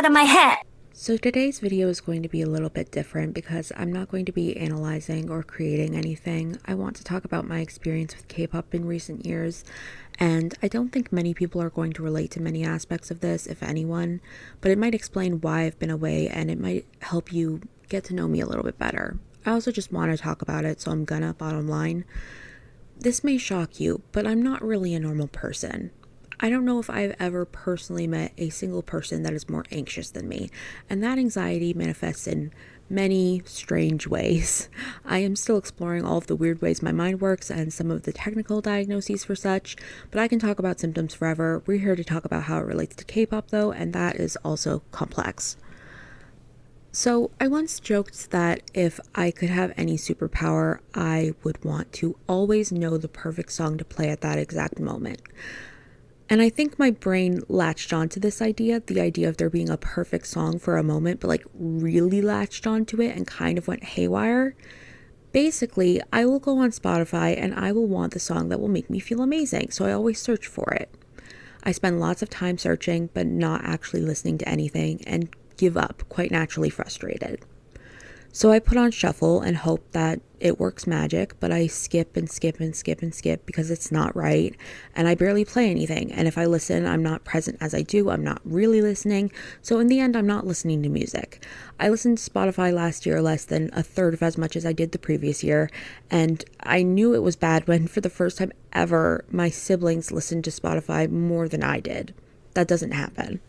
out of my head. So today's video is going to be a little bit different because I'm not going to be analyzing or creating anything. I want to talk about my experience with K-pop in recent years, and I don't think many people are going to relate to many aspects of this, if anyone, but it might explain why I've been away and it might help you get to know me a little bit better. I also just want to talk about it, so I'm gonna bottom line. This may shock you, but I'm not really a normal person. I don't know if I've ever personally met a single person that is more anxious than me, and that anxiety manifests in many strange ways. I am still exploring all of the weird ways my mind works and some of the technical diagnoses for such, but I can talk about symptoms forever. We're here to talk about how it relates to K-pop though, and that is also complex. So, I once joked that if I could have any superpower, I would want to always know the perfect song to play at that exact moment. And I think my brain latched onto this idea, the idea of there being a perfect song for a moment, but like really latched onto it and kind of went haywire. Basically, I will go on Spotify and I will want the song that will make me feel amazing, so I always search for it. I spend lots of time searching, but not actually listening to anything, and give up, quite naturally frustrated. So I put on shuffle and hope that it works magic, but I skip and skip and skip and skip because it's not right, and I barely play anything. And if I listen, I'm not present as I do. I'm not really listening. So in the end, I'm not listening to music. I listened to Spotify last year less than a third of as much as I did the previous year, and I knew it was bad when, for the first time ever, my siblings listened to Spotify more than I did. That doesn't happen.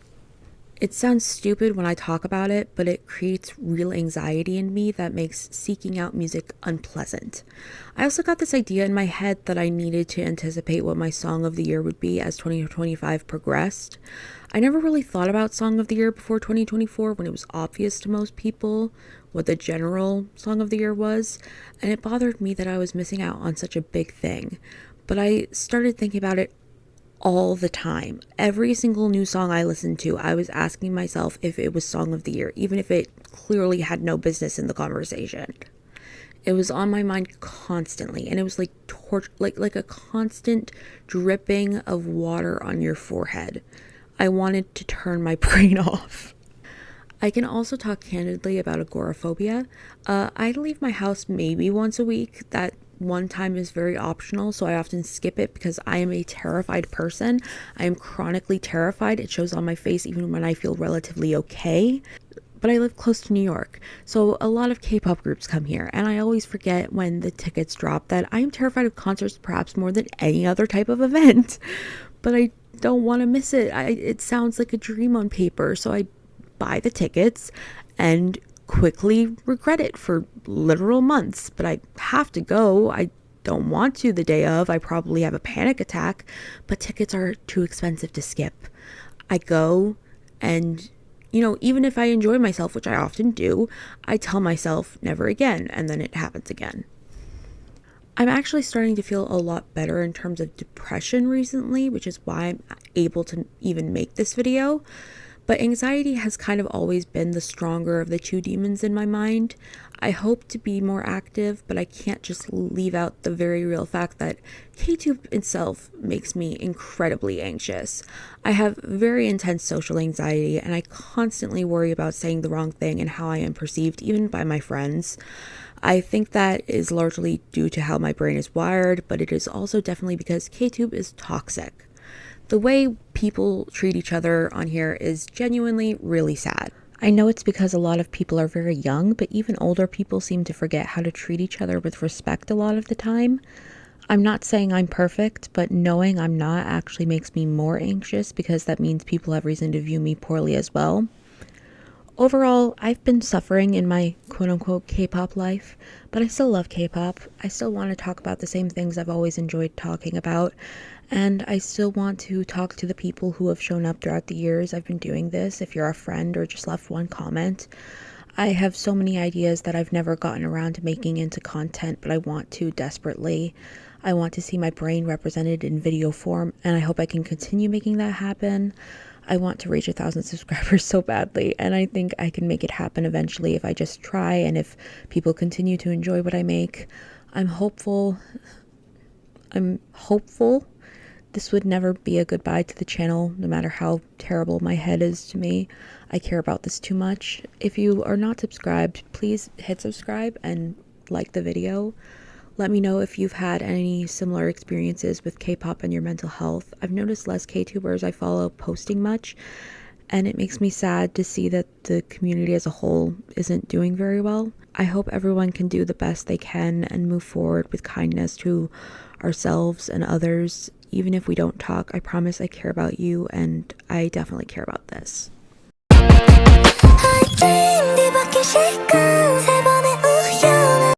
It sounds stupid when I talk about it, but it creates real anxiety in me that makes seeking out music unpleasant. I also got this idea in my head that I needed to anticipate what my song of the year would be as 2025 progressed. I never really thought about song of the year before 2024 when it was obvious to most people what the general song of the year was, and it bothered me that I was missing out on such a big thing. But I started thinking about it all the time. Every single new song I listened to, I was asking myself if it was song of the year, even if it clearly had no business in the conversation. It was on my mind constantly, and it was like like a constant dripping of water on your forehead. I wanted to turn my brain off. I can also talk candidly about agoraphobia. I leave my house maybe once a week. That one time is very optional, so I often skip it because I am a terrified person. I am chronically terrified. It shows on my face even when I feel relatively okay. But I live close to New York, so a lot of K-pop groups come here, and I always forget when the tickets drop that I am terrified of concerts perhaps more than any other type of event. But I don't want to miss it. It sounds like a dream on paper, so I buy the tickets and quickly regret it for literal months, but I have to go. I don't want to the day of. I probably have a panic attack, but tickets are too expensive to skip. I go, and even if I enjoy myself, which I often do, I tell myself never again, and then it happens again. I'm actually starting to feel a lot better in terms of depression recently, which is why I'm able to even make this video. But anxiety has kind of always been the stronger of the two demons in my mind. I hope to be more active, but I can't just leave out the very real fact that K-tube itself makes me incredibly anxious. I have very intense social anxiety, and I constantly worry about saying the wrong thing and how I am perceived, even by my friends. I think that is largely due to how my brain is wired, but it is also definitely because K-tube is toxic. The way people treat each other on here is genuinely really sad. I know it's because a lot of people are very young, but even older people seem to forget how to treat each other with respect a lot of the time. I'm not saying I'm perfect, but knowing I'm not actually makes me more anxious because that means people have reason to view me poorly as well. Overall, I've been suffering in my quote-unquote K-pop life, but I still love K-pop. I still want to talk about the same things I've always enjoyed talking about, and I still want to talk to the people who have shown up throughout the years I've been doing this, if you're a friend or just left one comment. I have so many ideas that I've never gotten around to making into content, but I want to desperately. I want to see my brain represented in video form, and I hope I can continue making that happen. I want to reach 1,000 subscribers so badly, and I think I can make it happen eventually if I just try and if people continue to enjoy what I make. I'm hopeful This would never be a goodbye to the channel, no matter how terrible my head is to me. I care about this too much. If you are not subscribed, please hit subscribe and like the video. Let me know if you've had any similar experiences with K-pop and your mental health. I've noticed less K-tubers I follow posting much, and it makes me sad to see that the community as a whole isn't doing very well. I hope everyone can do the best they can and move forward with kindness to ourselves and others. Even if we don't talk, I promise I care about you, and I definitely care about this.